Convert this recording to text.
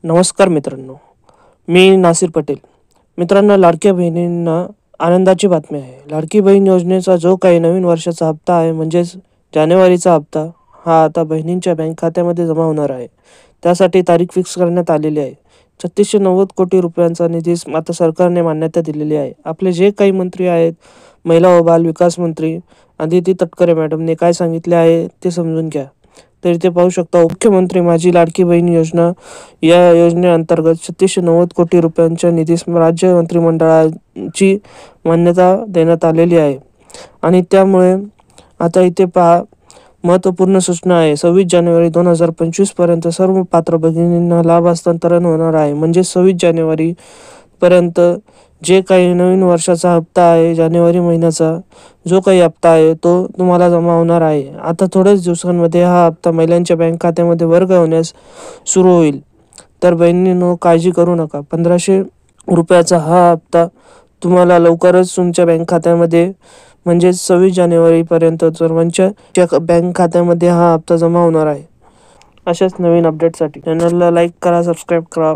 नमस्कार मित्रांनो, मी नासिर पटेल. मित्रांनो, लाडक्या बहिणींना आनंदाची बातमी आहे. लाडकी बहीण योजनेचा जो काही नवीन वर्षाचा हप्ता आहे, म्हणजेच जानेवारीचा हप्ता, हा आता बहिणींच्या बँक खात्यामध्ये जमा होणार आहे. त्यासाठी तारीख फिक्स करण्यात आलेली आहे. 3690 कोटी रुपयांचा निधी आता सरकारने मान्यता दिलेली आहे. आपले जे काही मंत्री आहेत, महिला व बाल विकास मंत्री अदिती तटकरे मॅडमने काय सांगितले आहे ते समजून घ्या. तर इथे पाहू शकता, मुख्यमंत्री माझी लाडकी बहीण योजना या योजनेअंतर्गत 3690 कोटी रुपयांच्या निधीस राज्य मंत्रिमंडळाची मान्यता देण्यात आलेली आहे. आणि त्यामुळे आता इथे पहा, महत्त्वपूर्ण सूचना आहे. 26 जानेवारी 2025 पर्यंत सर्व पात्र भगिनींना लाभ हस्तांतरण होणार आहे. म्हणजे 26 जानेवारी पर्यंत जे काही नवीन वर्षाचा हप्ता आहे, जानेवारी महिन्याचा जो काही हप्ता आहे तो तुम्हाला जमा होणार आहे. आता थोड्याच दिवसांमध्ये हा हप्ता महिलांच्या बँक खात्यामध्ये वर्ग होण्यास सुरू होईल. तर बहिणींनो, काळजी करू नका. 1500 रुपयाचा हा हप्ता तुम्हाला लवकरच तुमच्या बँक खात्यामध्ये, म्हणजेच 26 जानेवारीपर्यंत सर्वांच्या बँक खात्यामध्ये हा हप्ता जमा होणार आहे. अशाच नवीन अपडेटसाठी चॅनलला लाईक करा, सबस्क्राईब करा.